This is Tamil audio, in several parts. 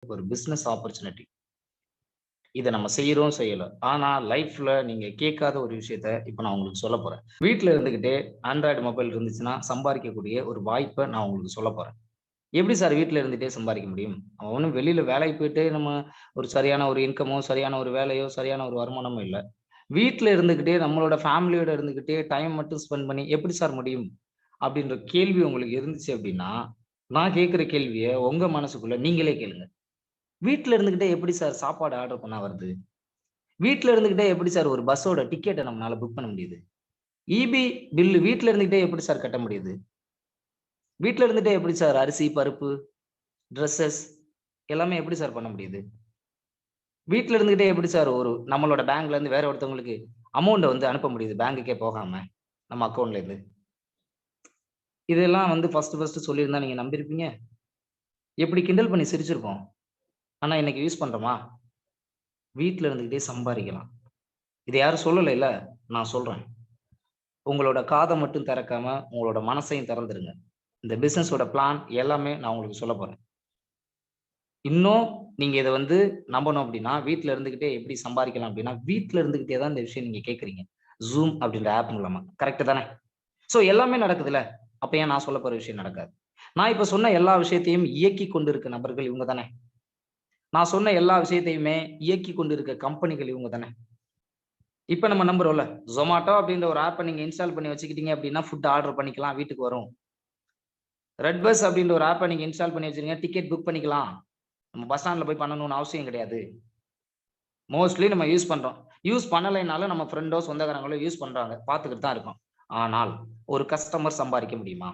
ஒரு பிசினஸ் ஆப்பர்ச்சுனிட்டி. இத நம்ம செய்றோம், செய்யல. ஆனா லைஃப்ல நீங்க கேட்காத ஒரு விஷயத்த இப்ப நான் உங்களுக்கு சொல்லப் போறேன். வீட்ல இருந்துகிட்டே ஆண்ட்ராய்டு மொபைல் இருந்துச்சுன்னா, சம்பாரிக்கக்கூடிய ஒரு வாய்ப்ப நான் உங்களுக்கு சொல்லப் போறேன். எப்படி சார் வீட்ல இருந்துட்டே சம்பாரிக்க முடியும்? அவன் ஒண்ணும் வெளியில வேலைக்கு போயிட்டு நம்ம ஒரு சரியான ஒரு இன்கமோ, சரியான ஒரு வேலையோ, சரியான ஒரு வருமானமோ இல்ல. வீட்ல இருந்துகிட்டே நம்மளோட ஃபேமிலியோட இருந்துகிட்டே டைம் மட்டும் ஸ்பெண்ட் பண்ணி எப்படி சார் முடியும்? அப்படின்ற கேள்வி உங்களுக்கு இருந்துச்சு அப்படின்னா, நான் கேட்கிற கேள்விய உங்க மனசுக்குள்ள நீங்களே கேளுங்க. வீட்ல இருந்துகிட்டே எப்படி சார் சாப்பாடு ஆர்டர் பண்ணா வருது? வீட்ல இருந்துகிட்டே எப்படி சார் ஒரு பஸ்ஸோட டிக்கெட்ட நம்மனால புக் பண்ண முடியுது? ஈபி பில் வீட்ல இருந்துகிட்டே எப்படி சார் கட்ட முடியுது? வீட்ல இருந்துட்டே எப்படி சார் அரிசி, பருப்பு, ட்ரெஸ்ஸஸ் எல்லாமே எப்படி சார் பண்ண முடியுது? வீட்ல இருந்துகிட்டே எப்படி சார் ஒரு நம்மளோட பேங்க்ல இருந்து வேற ஒருத்தவங்களுக்கு அமௌண்ட்ட வந்து அனுப்ப முடியுது பேங்க்குக்கே போகாம, நம்ம அக்கவுண்ட்ல இருந்து? இதெல்லாம் வந்து ஃபர்ஸ்ட் சொல்லியிருந்தா நீங்க நம்பியிருப்பீங்க? எப்படி கிண்டல் பண்ணி சிரிச்சிருப்போம். ஆனா இன்னைக்கு யூஸ் பண்றோமா? வீட்ல இருந்துகிட்டே சம்பாரிக்கலாம். இத யாரும் சொல்லலைல்ல, நான் சொல்றேன். உங்களோட காத மட்டும் திறக்காம, உங்களோட மனசையும் திறந்துருங்க. இந்த பிசினஸோட பிளான் எல்லாமே நான் உங்களுக்கு சொல்லப் போறேன். இன்னும் நீங்க இத வந்து நம்பணும் அப்டின்னா, வீட்ல இருந்துகிட்டே எப்படி சம்பாரிக்கலாம் அப்டின்னா, வீட்ல இருந்துகிட்டே தான் இந்த விஷயம் நீங்க கேட்கிறீங்க. Zoom அப்டின்ற ஆப் மூலமா. கரெக்ட் தானே? சோ எல்லாமே நடக்குதுல்ல. அப்ப ஏன் நான் சொல்லப் போற விஷயம் நடக்காது? நான் இப்ப சொன்ன எல்லா விஷயத்தையும் இயக்கிக் கொண்டிருக்க நபர்கள் இவங்க தானே. நான் சொன்ன எல்லா விஷயத்தையுமே இயக்கிக் கொண்டிருக்க கம்பெனிகள் இவங்க தானே. இப்ப நம்ம நம்புறோம்ல. Zomato அப்டின்ற ஒரு ஆப்ப நீங்க இன்ஸ்டால் பண்ணி வச்சுக்கிட்டீங்க அப்டின்னா, ஃபுட் ஆர்டர் பண்ணிக்கலாம். வீட்டுக்கு வரும். ரெட்பஸ் அப்டின்ற ஒரு ஆப்ப நீங்க இன்ஸ்டால் பண்ணி வச்சிருக்கீங்க. டிக்கெட் புக் பண்ணிக்கலாம். நம்ம பஸ் ஸ்டாண்ட்ல போய் பண்ணணும்னு அவசியம் கிடையாது. மோஸ்ட்லி நம்ம யூஸ் பண்றோம். யூஸ் பண்ணலைனாலும் நம்ம ஃப்ரெண்டோ, சொந்தக்காரங்களோ யூஸ் பண்றாங்க. பார்த்துக்கிட்டு தான் இருக்கோம். ஆனால், ஒரு கஸ்டமர் சம்பாரிக்க முடியுமா?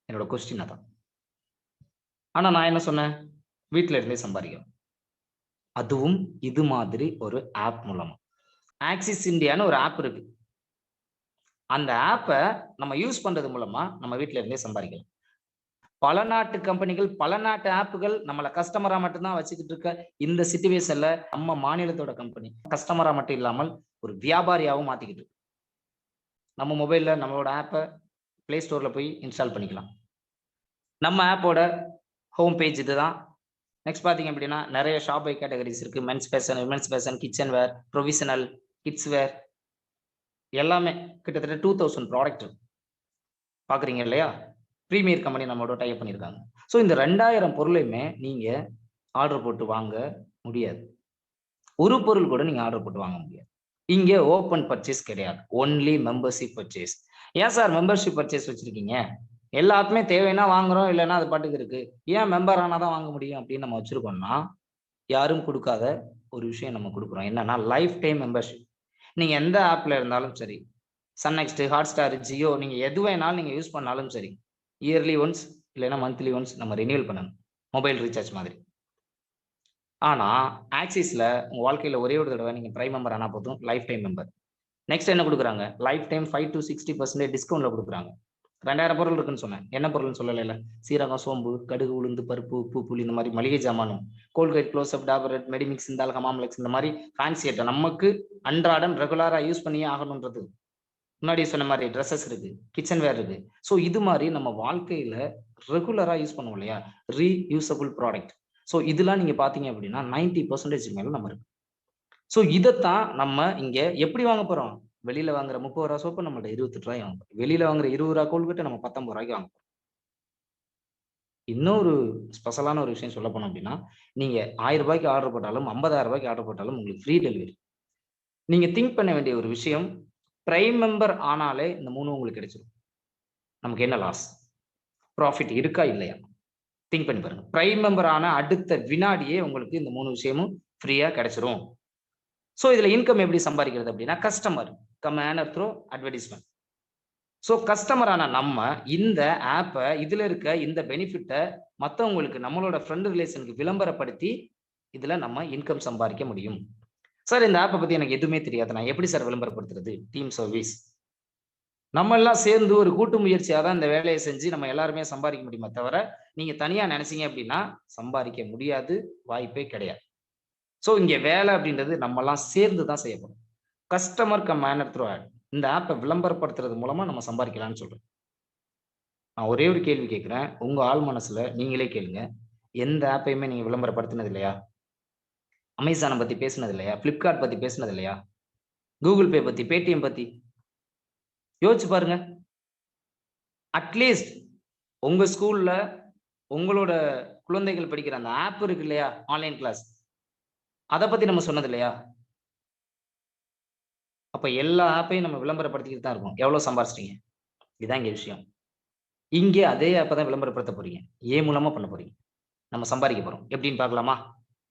என்னோட கொஸ்டின் அதான். ஆனா நான் என்ன சொன்னேன்? வீட்ல இருந்தே சம்பாரிக்கலாம். அதுவும் இது மாதிரி ஒரு ஆப் மூலமா. ஆக்சிஸ் இந்தியான்னு ஒரு ஆப் இருக்கு. அந்த ஆப்ப நம்ம யூஸ் பண்றது மூலமா நம்ம வீட்ல இருந்தே சம்பாரிக்கலாம். பல நாட்டு கம்பெனிகள், பல நாட்டு ஆப்புகள் நம்மள கஸ்டமரா மட்டும் தான் வச்சுக்கிட்டு இருக்க இந்த சிட்யூவேஷன்ல நம்ம மாநிலத்தோட கம்பெனி கஸ்டமரா மட்டும் இல்லாமல் ஒரு வியாபாரியாவும் மாத்திக்கிட்டு இருக்கு. நம்ம மொபைல்ல நம்மளோட ஆப்ப Play Storeல போய் இன்ஸ்டால் பண்ணிக்கலாம். நம்ம ஆப்போட ஹோம் பேஜ் இதுதான். நெக்ஸ்ட் பார்த்தீங்க அப்படின்னா, நெறைய ஷாப் பை கேட்டகரீஸ் இருக்கு. Men's fashion, women's fashion, kitchenware, provisional, kids wear எல்லாமே கிட்டத்தட்ட 2000 ப்ராடக்ட் இருக்கு. பார்க்குறீங்க இல்லையா? பிரீமியர் கம்பெனி நம்மளோட டை அப் பண்ணியிருக்காங்க. ஸோ இந்த 2000 பொருளையுமே நீங்க ஆர்டர் போட்டு வாங்க முடியாது. ஒரு பொருள் கூட நீங்க ஆர்டர் போட்டு வாங்க முடியாது. இங்க ஓப்பன் பர்ச்சேஸ் கிடையாது. Only membership purchase. ஏன் சார் மெம்பர்ஷிப் பர்ச்சேஸ் வச்சிருக்கீங்க? எல்லாத்துக்குமே தேவைன்னா வாங்குறோம், இல்லன்னா அது பாட்டுக்கு இருக்கு. ஏன் மெம்பர் ஆனா தான் வாங்க முடியும் அப்படின்னு நம்ம வச்சிருக்கோம்னா, யாரும் குடுக்காத ஒரு விஷயம் நம்ம குடுக்குறோம். என்னன்னா லைஃப் டைம் மெம்பர்ஷிப். நீங்க எந்த ஆப்ல இருந்தாலும் சரி, சன் நெக்ஸ்ட், ஹாட்ஸ்டார், ஜியோ நீங்க எது வேணாலும் நீங்க யூஸ் பண்ணாலும் சரி, இயர்லி ஒன்ஸ் இல்லன்னா மந்த்லி ஒன்ஸ் நம்ம ரினியூவல் பண்ணணும். மொபைல் ரீசார்ஜ் மாதிரி. ஆனா, ஆக்சிஸ்ல உங்க வாழ்க்கையில ஒரே ஒரு தடவ நீங்க பிரைம் மெம்பர் ஆனா போதும், லைஃப் டைம் மெம்பர். நெக்ஸ்ட் என்ன குடுக்குறாங்க? லைஃப் டைம் 5-60% டிஸ்கவுண்ட்ல குடுக்குறாங்க. 2000 பொருள் இருக்குன்னு சொன்னேன். என்ன பொருள்னு சொல்லலைல. சீரகம், சோம்பு, கடுகு, உளுந்து, பருப்பு, உப்பு, புளி இந்த மாரி மளிகை ஜாமானும். Colgate, Closeup, Dabur red, Medimix, Cinthol, Hamam Lux இந்த மாரி ஃபேன்சி ஐட்டம். நமக்கு அன்றாடம் ரெகுலரா யூஸ் பண்ணியே ஆகணுன்றது. முன்னாடி சொன்ன மாரி ட்ரெஸ்ஸஸ் இருக்கு. கிட்சன் வேர் இருக்கு. சோ இது மாரி நம்ம வாழ்க்கையில ரெகுலரா யூஸ் பண்ணுவோம் இல்லையா? Reusable product. சோ இதெல்லாம் நீங்க பார்த்தீங்க அப்படின்னா 90% மேல நம்ம இருக்கு. சோ இதத்தான் நம்ம இங்க எப்படி வாங்க போறோம்? வெளியில வாங்குற ரூ. 30 சோப்பு நம்மள்ட்ட ரூ. 28 வாங்க போறோம். வெளியில வாங்குற ரூ. 20 கோல்கேட்ட நம்ம ரூ. 19 வாங்க போறோம். இன்னொரு ஸ்பெஷலான ஒரு விஷயம் சொல்லப் போனோம் அப்படின்னா, நீங்க ரூ. 1000 ஆர்டர் போட்டாலும், ரூ. 50,000 ஆர்டர் போட்டாலும் உங்களுக்கு ஃப்ரீ டெலிவரி. நீங்க திங்க் பண்ண வேண்டிய ஒரு விஷயம், பிரைம் மெம்பர் ஆனாலே இந்த 3ம் உங்களுக்கு கிடைச்சிரும். நமக்கு என்ன லாஸ்? புராஃபிட் இருக்கா? இல்லையா? திங்க் பண்ணி பாருங்க. பிரைம் மெம்பர் ஆன அடுத்த வினாடியே உங்களுக்கு இந்த 3 விஷயமும் ஃப்ரீயா கிடைச்சிரும். சோ இதுல இன்கம் எப்படி சம்பாதிக்கிறது அப்படின்னா, customer come earner through advertisement. So customer ஆன நம்ம இந்த ஆப்ப இதுல இருக்க இந்த பெனிஃபிட்ட மத்தவங்களுக்கு நம்மளோட ஃப்ரெண்ட் ரிலேஷனுக்கு விளம்பரப்படுத்தி, இதுல நம்ம இன்கம் சம்பாதிக்க முடியும். சார் இந்த ஆப்ப பத்தி எனக்கு எதுவுமே தெரியாது. நான் எப்படி சார் விளம்பரப்படுத்துறது? Team service. நம்ம எல்லாம் சேர்ந்து ஒரு கூட்டு முயற்சியா தான் இந்த வேலைய செஞ்சு நம்ம எல்லாருமே சம்பாதிக்க முடியுமே தவிர, நீங்க தனியா நெனச்சீங்க அப்படின்னா சம்பாதிக்க முடியாது. வாய்ப்பே கிடையாது. சோ இங்க வேலை அப்படின்றது நம்மலாம் சேர்ந்து தான் செய்ய போறோம். Customer come manner through ad. இந்த ஆப்ப விளம்பரப்படுத்துறது மூலமா நம்ம சம்பாதிக்கலாம்னு சொல்றேன். நான் ஒரே ஒரு கேள்வி கேட்கிறேன். உங்க ஆழ் மனசுல நீங்களே கேளுங்க. எந்த ஆப்பையுமே நீங்க விளம்பரப்படுத்தினது இல்லையா? அமேசான பத்தி பேசினது இல்லையா? Flipkart பத்தி பேசினது இல்லையா? Google Pay பத்தி, Paytm பத்தி யோசிச்சு பாருங்க. அட்லீஸ்ட் உங்க ஸ்கூல்ல உங்களோட குழந்தைகள் படிக்கிற அந்த ஆப் இருக்கு இல்லையா? Online class. அத பத்தி நம்ம சொன்னது இல்லையா? அப்ப எல்லா ஆப்பையும் நம்ம விளம்பரப்படுத்திக்கிட்டு தான் இருக்கோம். எவ்வளோ சம்பாரிச்சுட்டீங்க? இதான் இங்க விஷயம். இங்கே அதே ஆப்ப தான் விளம்பரப்படுத்த போறீங்க. மூலமா பண்ண போறீங்க. நம்ம சம்பாரிக்க போறோம். எப்படின்னு பார்க்கலாமா?